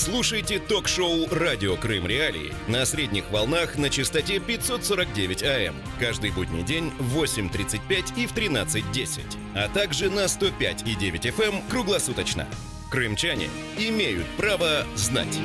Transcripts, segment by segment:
Слушайте ток-шоу «Радио Крым Реалии» на средних волнах на частоте 549 АМ. Каждый будний день в 8:35 и в 13:10. А также на 105,9 FM круглосуточно. Крымчане имеют право знать.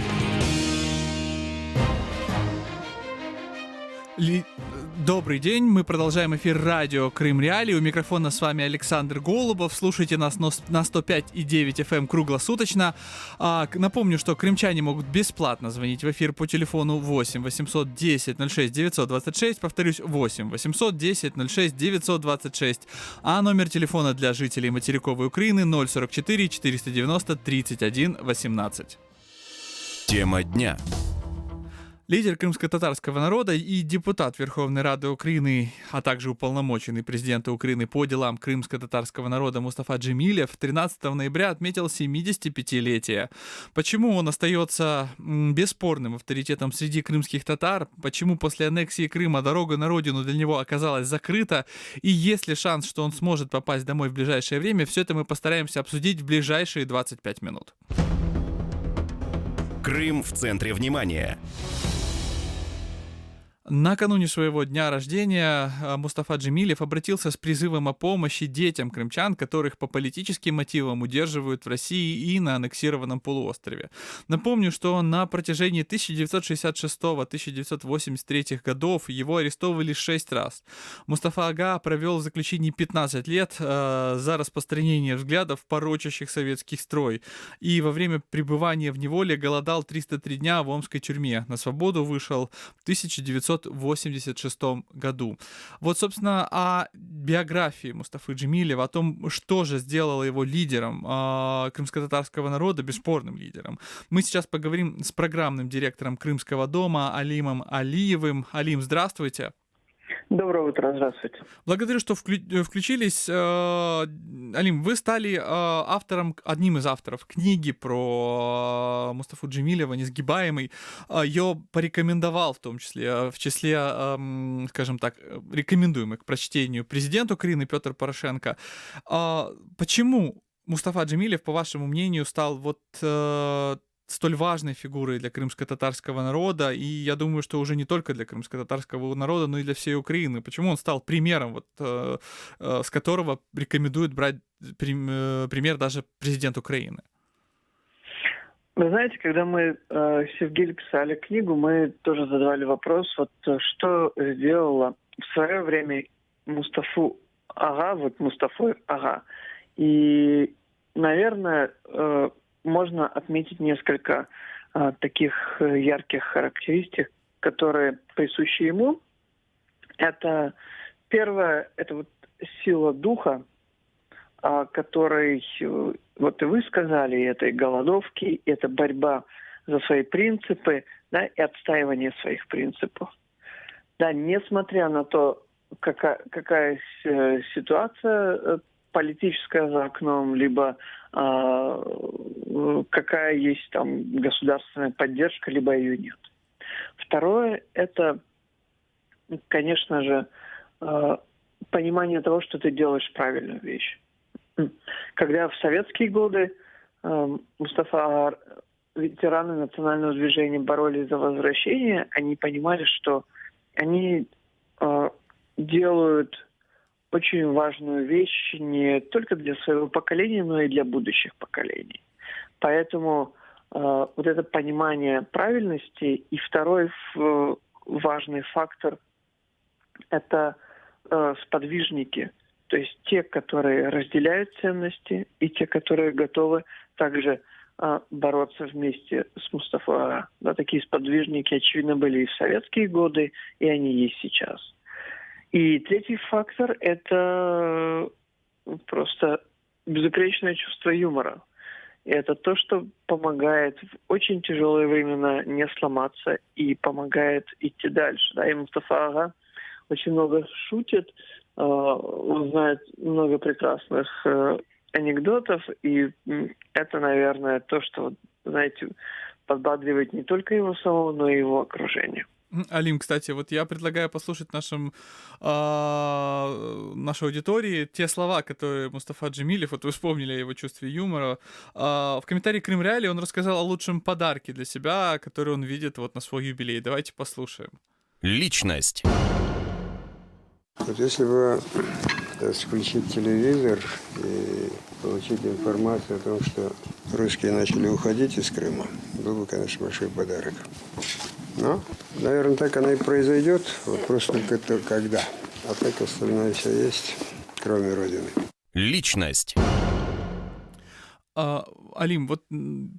Добрый день, мы продолжаем эфир радио Крым Реалии. У микрофона с вами Александр Голубов. Слушайте нас на 105,9 FM круглосуточно. Напомню, что крымчане могут бесплатно звонить в эфир по телефону 8 810 06 926. Повторюсь, 8 810 06 926. А номер телефона для жителей материковой Украины 044 490 31 18. Тема дня. Лидер крымско-татарского народа и депутат Верховной Рады Украины, а также уполномоченный президента Украины по делам крымско-татарского народа Мустафа Джемилев 13 ноября отметил 75-летие. Почему он остается бесспорным авторитетом среди крымских татар? Почему после аннексии Крыма дорога на родину для него оказалась закрыта? И есть ли шанс, что он сможет попасть домой в ближайшее время? Все это мы постараемся обсудить в ближайшие 25 минут. Крым в центре внимания. Накануне своего дня рождения Мустафа Джемилев обратился с призывом о помощи детям крымчан, которых по политическим мотивам удерживают в России и на аннексированном полуострове. Напомню, что на протяжении 1966-1983 годов его арестовывали 6 раз. Мустафа Ага провел в заключении 15 лет за распространение взглядов, порочащих советский строй, и во время пребывания в неволе голодал 303 дня в омской тюрьме. На свободу вышел в 1986 году. Вот, собственно, о биографии Мустафы Джемилева, о том, что же сделало его лидером крымско-татарского народа, бесспорным лидером. Мы сейчас поговорим с программным директором Крымского дома Алимом Алиевым. Алим, здравствуйте. Доброе утро, здравствуйте. Благодарю, что включились. Алим, вы стали одним из авторов книги про Мустафу Джемилева «Несгибаемый». Ее порекомендовал в том числе, в числе, скажем так, рекомендуемых к прочтению президент Украины Петр Порошенко. Почему Мустафа Джемилев, по вашему мнению, стал столь важной фигурой для крымско-татарского народа, и я думаю, что уже не только для крымско-татарского народа, но и для всей Украины? Почему он стал примером, с которого рекомендует брать пример даже президент Украины? Вы знаете, когда мы с Сергеем писали книгу, мы тоже задавали вопрос, что сделало в свое время Мустафу Ага, Мустафу Ага. И, наверное, можно отметить несколько таких ярких характеристик, которые присущи ему. Это первое, это сила духа, которой, и вы сказали, это и голодовки, это борьба за свои принципы, да, и отстаивание своих принципов. Да, несмотря на то, какая ситуация политическая за окном, либо какая есть там государственная поддержка, либо ее нет. Второе – это, конечно же, понимание того, что ты делаешь правильную вещь. Когда в советские годы Мустафа, ветераны национального движения боролись за возвращение, они понимали, что они делают очень важную вещь не только для своего поколения, но и для будущих поколений. Поэтому это понимание правильности. И второй важный фактор – это сподвижники. То есть те, которые разделяют ценности, и те, которые готовы также бороться вместе с Мустафа. Да, такие сподвижники, очевидно, были и в советские годы, и они есть сейчас. И третий фактор – это просто безупречное чувство юмора. И это то, что помогает в очень тяжелые времена не сломаться и помогает идти дальше. Да? И Мустафа Ага очень много шутит, он знает много прекрасных анекдотов, и это, наверное, то, что, знаете, подбадривает не только его самого, но и его окружение. Алим, кстати, вот я предлагаю послушать нашей аудитории те слова, которые Мустафа Джемилев, вот вы вспомнили о его чувстве юмора, в комментарии Крым Реалии он рассказал о лучшем подарке для себя, который он видит вот на свой юбилей. Давайте послушаем. Личность. Вот если бы включить телевизор и получить информацию о том, что русские начали уходить из Крыма, был бы, конечно, большой подарок. Но, наверное, так оно и произойдет. Вопрос только когда. А так остальное все есть, кроме Родины. Личность. Алим, вот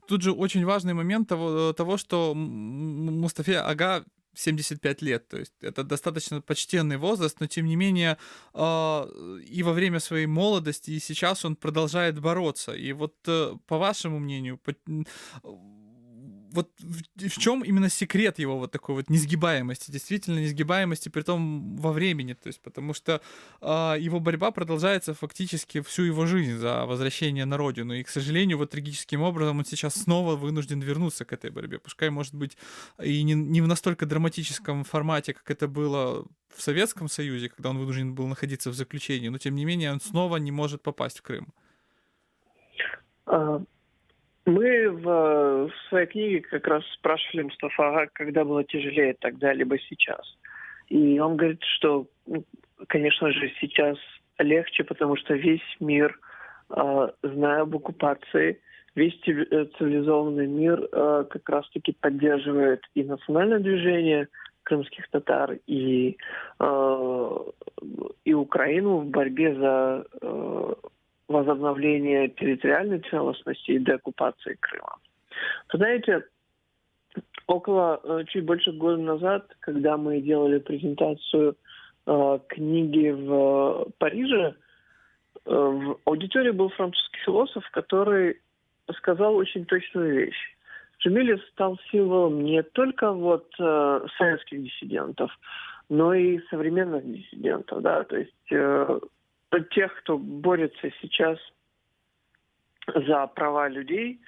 тут же очень важный момент того что Мустафе Ага 75 лет, то есть это достаточно почтенный возраст, но тем не менее и во время своей молодости, и сейчас он продолжает бороться. И вот по вашему мнению, вот в чем именно секрет его вот такой вот несгибаемости, действительно несгибаемости, притом во времени, то есть потому что его борьба продолжается фактически всю его жизнь за возвращение на родину, и, к сожалению, вот трагическим образом он сейчас снова вынужден вернуться к этой борьбе, пускай, может быть, и не в настолько драматическом формате, как это было в Советском Союзе, когда он вынужден был находиться в заключении, но, тем не менее, он снова не может попасть в Крым. Мы в своей книге как раз спрашивали Мустафа Ага, когда было тяжелее тогда, либо сейчас. И он говорит, что, конечно же, сейчас легче, потому что весь мир, зная об оккупации, весь цивилизованный мир как раз-таки поддерживает и национальное движение крымских татар, и Украину в борьбе за возобновление территориальной целостности и деоккупации Крыма. Вы знаете, чуть больше года назад, когда мы делали презентацию книги в Париже, в аудитории был французский философ, который сказал очень точную вещь. Джемилев стал символом не только советских диссидентов, но и современных диссидентов, да, то есть тех, кто борется сейчас за права людей,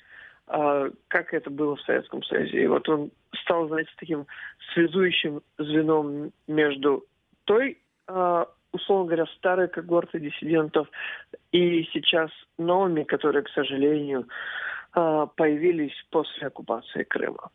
как это было в Советском Союзе. И вот он стал, знаете, таким связующим звеном между той, условно говоря, старой когортой диссидентов и сейчас новыми, которые, к сожалению, появились после оккупации Крыма.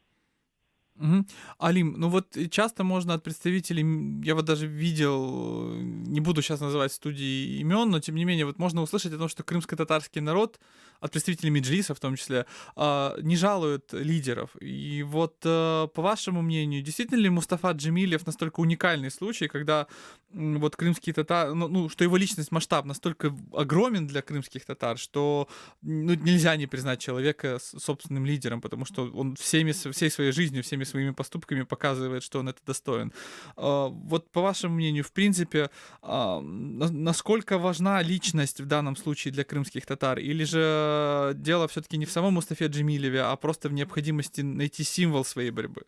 Мгм. Алим, ну вот часто можно от представителей, я вот даже видел, не буду сейчас называть студии имен, но тем не менее, вот можно услышать о том, что крымско-татарский народ, от представителей Меджлиса в том числе, не жалуют лидеров. И вот по вашему мнению, действительно ли Мустафа Джемилев настолько уникальный случай, когда вот крымские татары, что его личность, масштаб настолько огромен для крымских татар, что нельзя не признать человека собственным лидером, потому что он всей своей жизнью, всеми своими поступками показывает, что он это достоин. Вот по вашему мнению, в принципе, насколько важна личность в данном случае для крымских татар? Или же дело все-таки не в самом Мустафе Джемилеве, а просто в необходимости найти символ своей борьбы?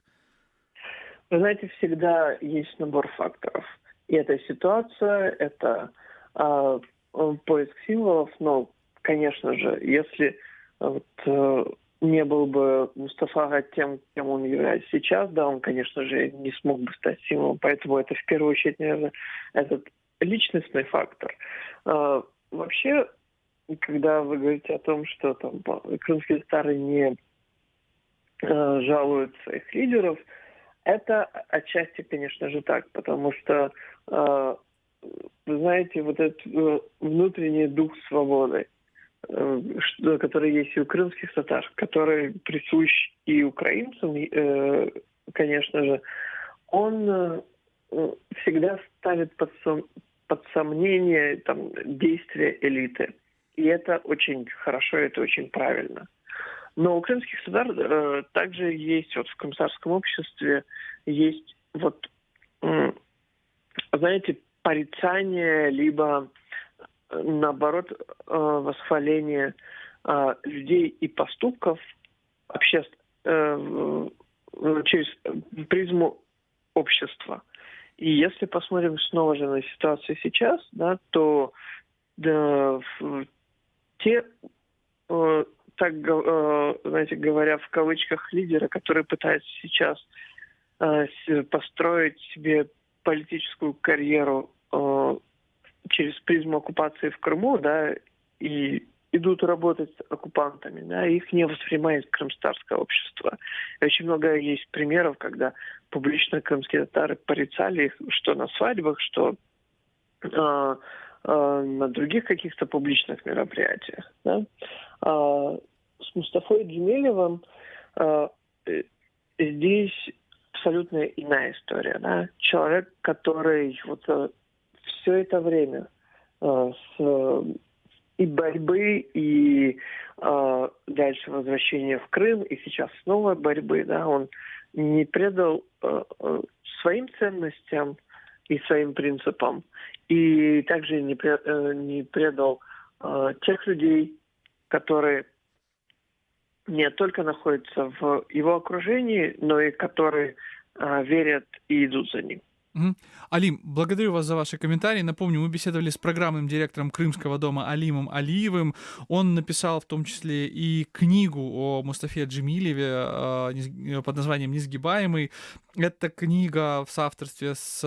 Вы знаете, всегда есть набор факторов. И эта ситуация, это поиск символов, но, конечно же, если не был бы Мустафа Ага тем, кем он является сейчас, да, он, конечно же, не смог бы стать символом. Поэтому это, в первую очередь, наверное, этот личностный фактор. Вообще, когда вы говорите о том, что там крымские татары не жалуют своих лидеров, это отчасти, конечно же, так, потому что, вы знаете, вот этот внутренний дух свободы, который есть и у крымских татар, который присущ и украинцам, конечно же, он всегда ставит под сомнение действия элиты. И это очень хорошо, это очень правильно. Но у крымских татар также есть, в комиссарском обществе, есть знаете, порицание, либо наоборот, восхваление людей и поступков через призму общества. И если посмотрим снова же на ситуацию сейчас, да, то те, знаете, говоря в кавычках, лидеры, которые пытаются сейчас построить себе политическую карьеру через призму оккупации в Крыму, да, и идут работать с оккупантами, да, их не воспринимает крымстарское общество. И очень много есть примеров, когда публично крымские татары порицали их, что на свадьбах, что на других каких-то публичных мероприятиях. Да. С Мустафой Джемилевым здесь абсолютно иная история. Да. Человек, который вот все это время и борьбы, и дальше возвращения в Крым, и сейчас снова борьбы, да, он не предал своим ценностям и своим принципам, и также не предал тех людей, которые не только находятся в его окружении, но и которые верят и идут за ним. Алим, благодарю вас за ваши комментарии. Напомню, мы беседовали с программным директором Крымского дома Алимом Алиевым. Он написал в том числе и книгу о Мустафе Джемилеве под названием «Несгибаемый». Эта книга в соавторстве с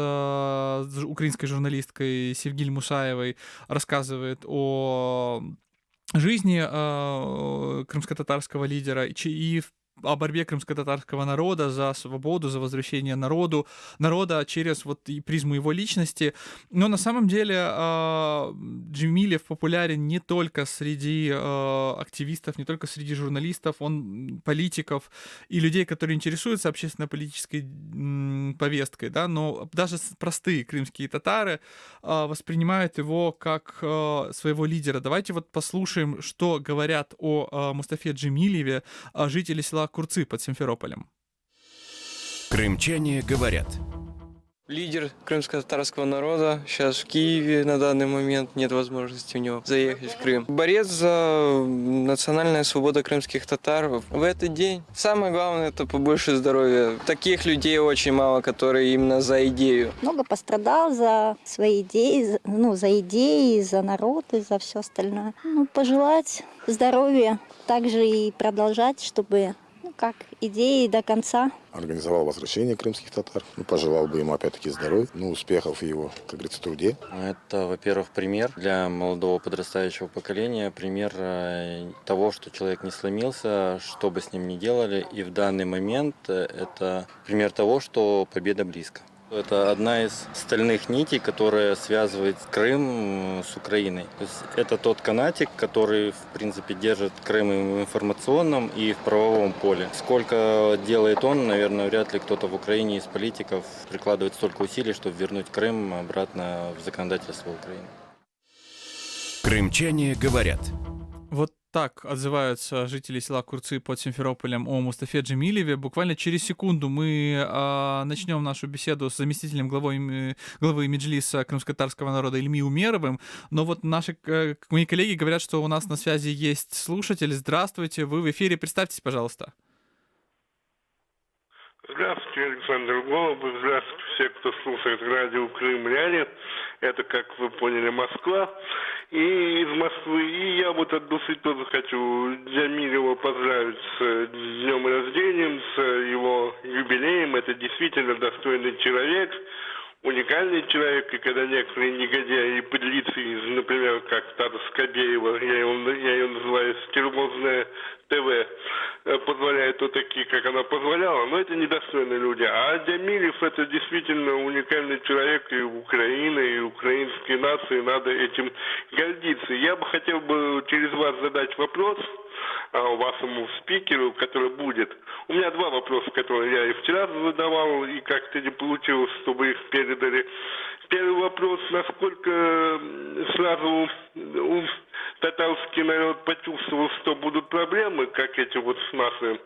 украинской журналисткой Севгиль Мусаевой рассказывает о жизни крымско-татарского лидера и о борьбе крымско-татарского народа за свободу, за возвращение народа через вот и призму его личности. Но на самом деле Джемилев популярен не только среди активистов, не только среди журналистов, он политиков и людей, которые интересуются общественно-политической повесткой, да, но даже простые крымские татары воспринимают его как своего лидера. Давайте вот послушаем, что говорят о Мустафе Джемилеве жители села Курцы под Симферополем. Крымчане говорят. Лидер крымско-татарского народа сейчас в Киеве на данный момент, нет возможности у него заехать в Крым. Борец за национальную свободу крымских татар. В этот день самое главное — это побольше здоровья. Таких людей очень мало, которые именно за идею. Много пострадал за свои идеи, за идеи, за народ и за все остальное. Пожелать здоровья, также и продолжать, чтобы как идеи до конца. Организовал возвращение крымских татар. Пожелал бы ему опять-таки здоровья, успехов в его, как говорится, труде. Это, во-первых, пример для молодого подрастающего поколения, пример того, что человек не сломился, что бы с ним ни делали. И в данный момент это пример того, что победа близко. Это одна из стальных нитей, которая связывает Крым с Украиной. То есть это тот канатик, который, в принципе, держит Крым и в информационном, и в правовом поле. Сколько делает он, наверное, вряд ли кто-то в Украине из политиков прикладывает столько усилий, чтобы вернуть Крым обратно в законодательство Украины. Крымчане говорят. Вот так отзываются жители села Курцы под Симферополем о Мустафе Джемилеве. Буквально через секунду мы начнем нашу беседу с заместителем главы Меджлиса крымско-татарского народа Ильми Умеровым. Но вот мои коллеги говорят, что у нас на связи есть слушатель. Здравствуйте, вы в эфире. Представьтесь, пожалуйста. Здравствуйте, Александр Голубов. Здравствуйте все, кто слушает радио Крым Реали. Это, как вы поняли, Москва. И из Москвы. И я вот от души тоже хочу Джемилева поздравить с днем рождения, с его юбилеем. Это действительно достойный человек, уникальный человек. И когда некоторые негодяи и подлецы, например, как Тата Скобеева, я ее называю «Стервозное ТВ», позволяют вот такие, как она позволяла, но это недостойные люди. А Джемилев — это действительно уникальный человек, и Украина, и украинской нации надо этим гордиться. Я бы хотел через вас задать вопрос вашему спикеру, который будет. У меня два вопроса, которые я и вчера задавал, и как-то не получилось, чтобы их передали. Первый вопрос: насколько сразу татарский народ почувствовал, что будут проблемы, как эти вот наши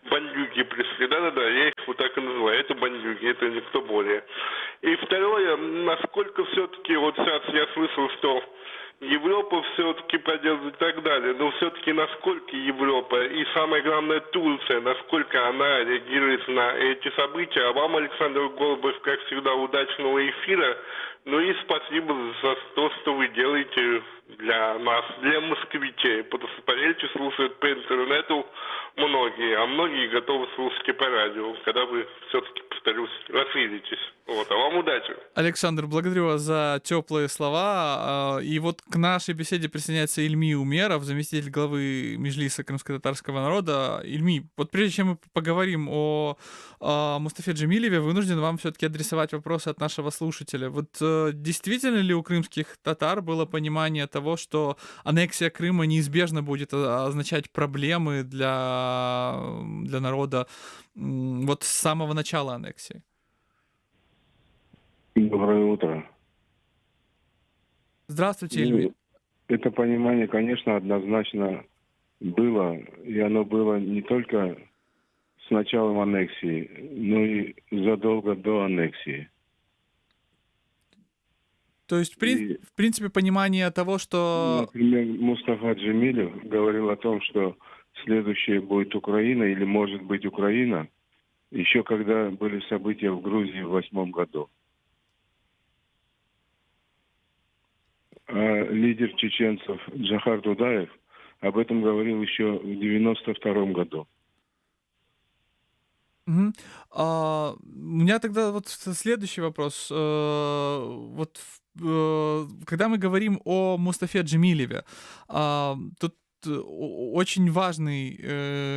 бандюги пришли. Да-да-да, я их вот так и называю. Это бандюги, это никто более. И второе: насколько все-таки, вот сейчас я слышал, что Европа все-таки поддерживает и так далее, но все-таки насколько Европа и, самое главное, Турция, насколько она реагирует на эти события. А вам, Александр Голубов, как всегда, удачного эфира. Ну и спасибо за то, что вы делаете для нас, для москвичей, потому что по речи слушают по интернету многие, а многие готовы слушать и по радио, когда вы все-таки, повторюсь, рассылитесь. Вот, а вам удачи. Александр, благодарю вас за теплые слова. И вот к нашей беседе присоединяется Ильми Умеров, заместитель главы Меджлиса крымско-татарского народа. Ильми, вот прежде чем мы поговорим о Мустафе Джемилеве, вынужден вам все-таки адресовать вопросы от нашего слушателя. Вот действительно ли у крымских татар было понимание того, что аннексия Крыма неизбежно будет означать проблемы для народа вот с самого начала аннексии? Доброе утро. Здравствуйте, Ильми. Это понимание, конечно, однозначно было, и оно было не только с началом аннексии, но и задолго до аннексии. То есть, в принципе, понимание того, что... Например, Мустафа Джемилев говорил о том, что следующее будет Украина, или может быть Украина, еще когда были события в Грузии в 2008 году. А лидер чеченцев Джохар Дудаев об этом говорил еще в 1992 году. Мгм. У меня тогда вот следующий вопрос. Когда мы говорим о Мустафе Джемилеве, тут очень важный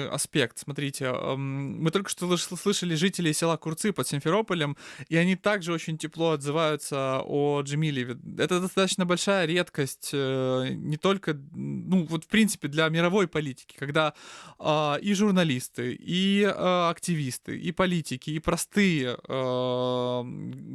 аспект. Смотрите, мы только что слышали жителей села Курцы под Симферополем, и они также очень тепло отзываются о Джемилеве. Это достаточно большая редкость, не только, ну, вот в принципе для мировой политики, когда и журналисты, и активисты, и политики, и простые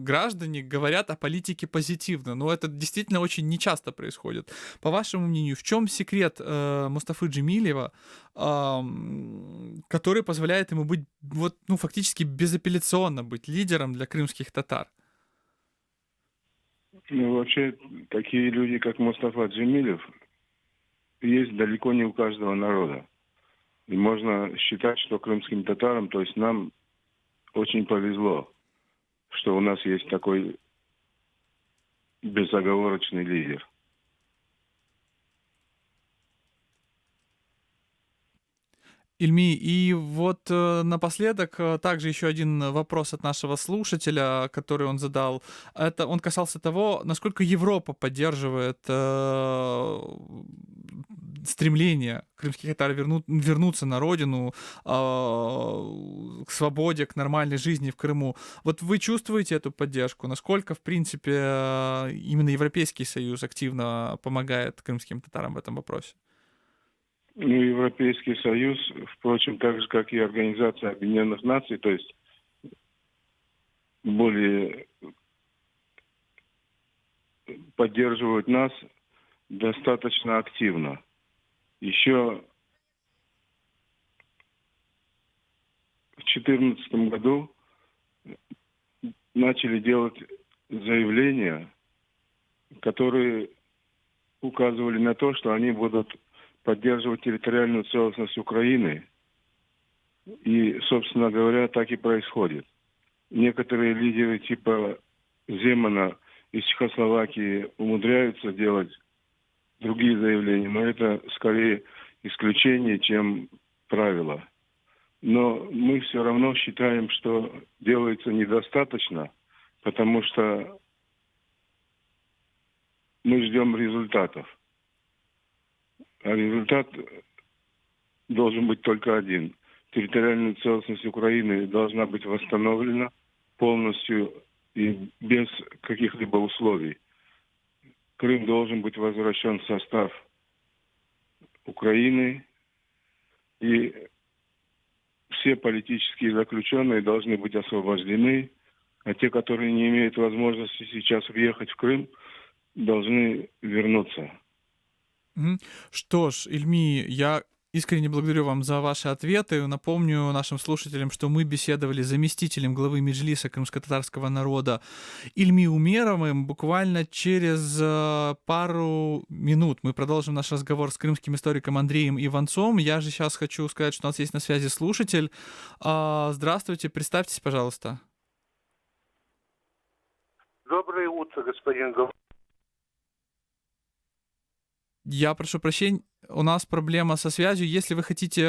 граждане говорят о политике позитивно. Но это действительно очень нечасто происходит. По вашему мнению, в чем секрет Мустафы Джемилева, который позволяет ему быть вот, ну, фактически безапелляционно быть лидером для крымских татар? Ну, вообще, такие люди, как Мустафа Джемилев, есть далеко не у каждого народа. И можно считать, что крымским татарам, то есть нам, очень повезло, что у нас есть такой безоговорочный лидер. Ильми, и вот напоследок также еще один вопрос от нашего слушателя, который он задал. Это он касался того, насколько Европа поддерживает стремление крымских татар вернуться на родину, к свободе, к нормальной жизни в Крыму. Вот вы чувствуете эту поддержку? Насколько, в принципе, именно Европейский Союз активно помогает крымским татарам в этом вопросе? Ну, Европейский Союз, впрочем, так же, как и Организация Объединенных Наций, то есть более поддерживают нас достаточно активно. Еще в 2014 году начали делать заявления, которые указывали на то, что они будут поддерживать территориальную целостность Украины. И, собственно говоря, так и происходит. Некоторые лидеры типа Земана из Чехословакии умудряются делать другие заявления, но это скорее исключение, чем правило. Но мы все равно считаем, что делается недостаточно, потому что мы ждем результатов. А результат должен быть только один. Территориальная целостность Украины должна быть восстановлена полностью и без каких-либо условий. Крым должен быть возвращен в состав Украины, и все политические заключенные должны быть освобождены, а те, которые не имеют возможности сейчас въехать в Крым, должны вернуться. Что ж, Ильми, я искренне благодарю вам за ваши ответы. Напомню нашим слушателям, что мы беседовали с заместителем главы Меджлиса крымско-татарского народа Ильми Умеровым. Буквально через пару минут мы продолжим наш разговор с крымским историком Андреем Иванцом. Я же сейчас хочу сказать, что у нас есть на связи слушатель. Здравствуйте, представьтесь, пожалуйста. Доброе утро, господин Голубов. Я прошу прощения, у нас проблема со связью. Если вы хотите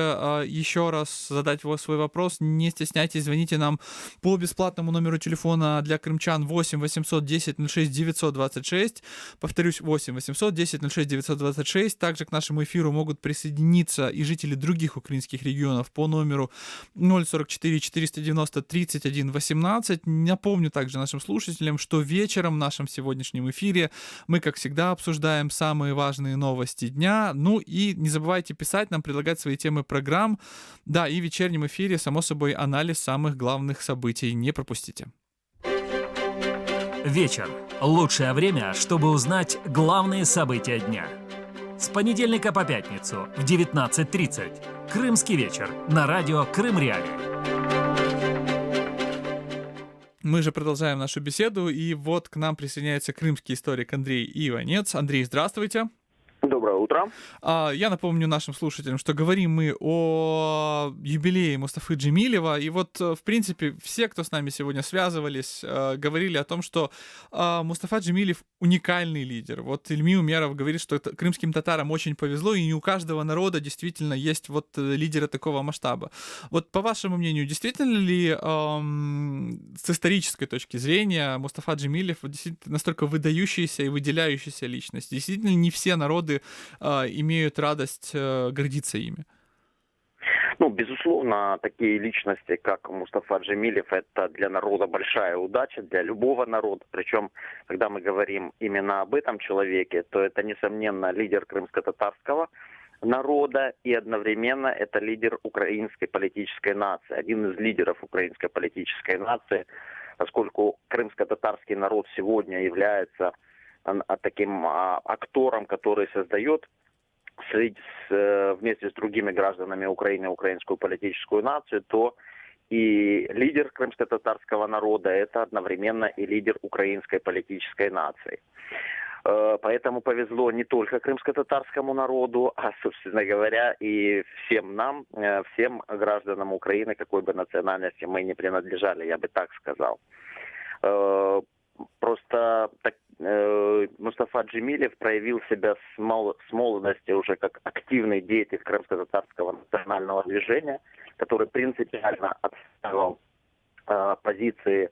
еще раз задать свой вопрос, не стесняйтесь, звоните нам по бесплатному номеру телефона для крымчан 8 800 10 06 926. Повторюсь, 8 800 10 06 926. Также к нашему эфиру могут присоединиться и жители других украинских регионов по номеру 044 490 31 18. Напомню также нашим слушателям, что вечером в нашем сегодняшнем эфире мы, как всегда, обсуждаем самые важные новости дня. Ну и не забывайте писать нам, предлагать свои темы программ. Да, и в вечернем эфире, само собой, анализ самых главных событий. Не пропустите. Вечер. Лучшее время, чтобы узнать главные события дня. С понедельника по пятницу в 19:30. Крымский вечер на радио Крым Реалии. Мы же продолжаем нашу беседу, и вот к нам присоединяется крымский историк Андрей Иванец. Андрей, здравствуйте. Доброе утро. Я напомню нашим слушателям, что говорим мы о юбилее Мустафы Джемилева, и вот, в принципе, все, кто с нами сегодня связывались, говорили о том, что Мустафа Джемилев уникальный лидер. Вот Ильми Умеров говорит, что крымским татарам очень повезло, и не у каждого народа действительно есть вот лидеры такого масштаба. Вот по вашему мнению, действительно ли с исторической точки зрения Мустафа Джемилев действительно настолько выдающаяся и выделяющаяся личность? Действительно, не все народы имеют радость гордиться ими? Ну, безусловно, такие личности, как Мустафа Джемилев, это для народа большая удача, для любого народа. Причем, когда мы говорим именно об этом человеке, то это, несомненно, лидер крымско-татарского народа и одновременно это лидер украинской политической нации, один из лидеров украинской политической нации, поскольку крымско-татарский народ сегодня является таким актором, который создает вместе с другими гражданами Украины украинскую политическую нацию, то и лидер крымско-татарского народа это одновременно и лидер украинской политической нации. Поэтому повезло не только крымско-татарскому народу, а, собственно говоря, и всем нам, всем гражданам Украины, какой бы национальности мы ни принадлежали, я бы так сказал. Просто Мустафа Джемилев проявил себя с молодости уже как активный деятель крымско-татарского национального движения, который принципиально отстаивал позиции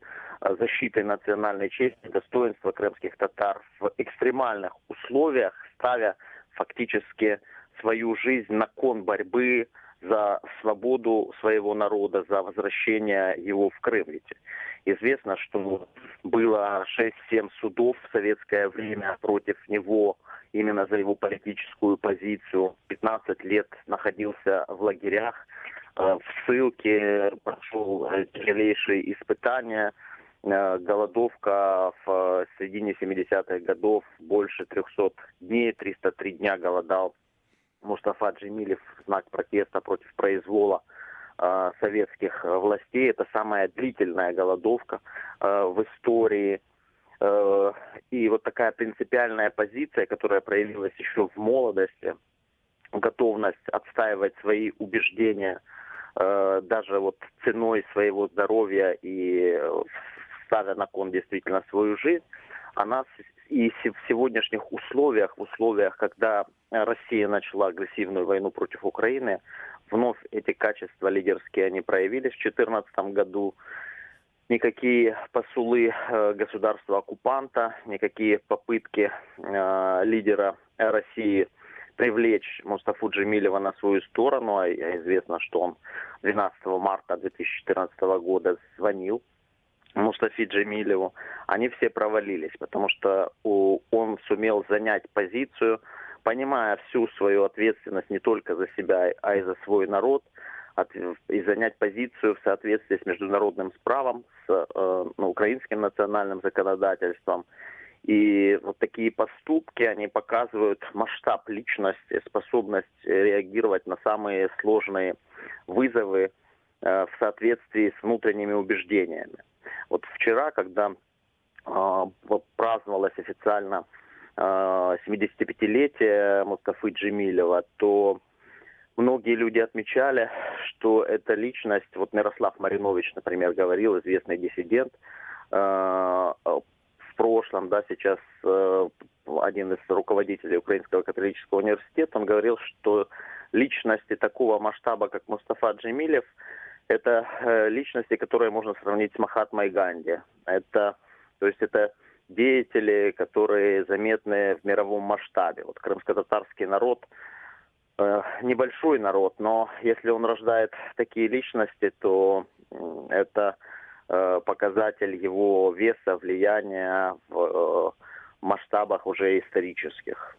защиты национальной чести и достоинства крымских татар в экстремальных условиях, ставя фактически свою жизнь на кон борьбы за свободу своего народа, за возвращение его в Крым. Ведь известно, что было 6-7 судов в советское время против него именно за его политическую позицию. 15 лет находился в лагерях, в ссылке, прошел тяжелейшие испытания. Голодовка в середине 70-х годов, больше 300 дней, 303 дня голодал Мустафа Джемилев в знак протеста против произвола советских властей. Это самая длительная голодовка в истории. И вот такая принципиальная позиция, которая проявилась еще в молодости, готовность отстаивать свои убеждения даже вот ценой своего здоровья и ставя на кон действительно свою жизнь, она и в сегодняшних условиях, в условиях, когда Россия начала агрессивную войну против Украины, вновь эти качества лидерские они проявились в 2014 году. Никакие посулы государства-оккупанта, никакие попытки лидера России привлечь Мустафу Джемилева на свою сторону, а известно, что он 12 марта 2014 года звонил Мустафе Джемилеву, они все провалились, потому что он сумел занять позицию, понимая всю свою ответственность не только за себя, а и за свой народ, и занять позицию в соответствии с международным правом, с украинским национальным законодательством. И вот такие поступки, они показывают масштаб личности, способность реагировать на самые сложные вызовы в соответствии с внутренними убеждениями. Вот вчера, когда праздновалось официально 75-летие Мустафы Джемилева, то многие люди отмечали, что эта личность, вот Мирослав Маринович, например, говорил, известный диссидент, в прошлом, да, сейчас один из руководителей Украинского католического университета, он говорил, что личности такого масштаба, как Мустафа Джемилев, это личности, которые можно сравнить с Махатмой Ганди. То есть это деятели, которые заметны в мировом масштабе. Вот крымско-татарский народ, небольшой народ, но если он рождает такие личности, то это показатель его веса, влияния в масштабах уже исторических.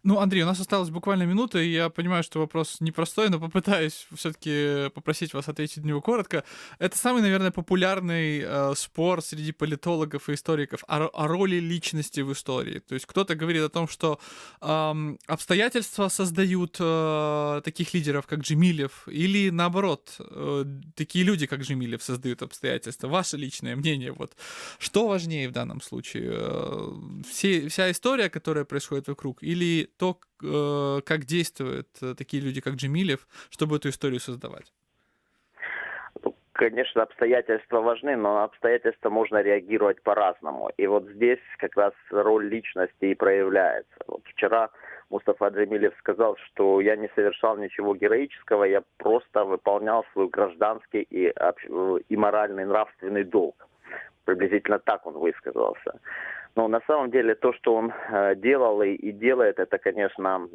Ну, Андрей, у нас осталась буквально минута, и я понимаю, что вопрос непростой, но попытаюсь все-таки попросить вас ответить на него коротко. Это самый, наверное, популярный спор среди политологов и историков о роли личности в истории. То есть кто-то говорит о том, что обстоятельства создают таких лидеров, как Джемилев, или наоборот, такие люди, как Джемилев, создают обстоятельства. Ваше личное мнение, вот что важнее в данном случае? Вся история, которая происходит вокруг, или то, как действуют такие люди, как Джемилев, чтобы эту историю создавать? Конечно, обстоятельства важны, но на обстоятельства можно реагировать по-разному. И вот здесь как раз роль личности и проявляется. Вот вчера Мустафа Джемилев сказал, что я не совершал ничего героического, я просто выполнял свой гражданский и моральный, нравственный долг. Приблизительно так он высказался. Но на самом деле то, что он делал и делает, это, конечно,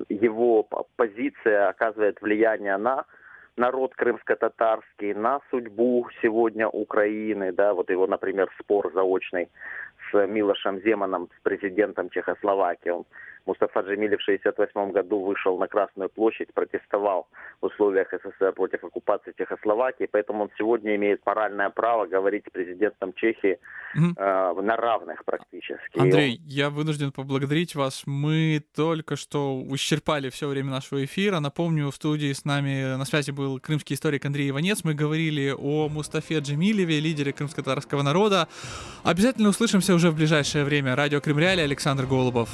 его позиция оказывает влияние на народ крымско-татарский, на судьбу сегодня Украины. Да, вот его, например, спор заочный с Милошем Земаном, с президентом Чехословакии. Мустафа Джемилев в 1968 году вышел на Красную площадь, протестовал в условиях СССР против оккупации Чехословакии, поэтому он сегодня имеет моральное право говорить с президентом Чехии на равных практически. Андрей, я вынужден поблагодарить вас. Мы только что исчерпали все время нашего эфира. Напомню, в студии с нами на связи был крымский историк Андрей Иванец. Мы говорили о Мустафе Джемилеве, лидере крымско-татарского народа. Обязательно услышимся уже в ближайшее время. Радио Крым Реалии, Александр Голубов.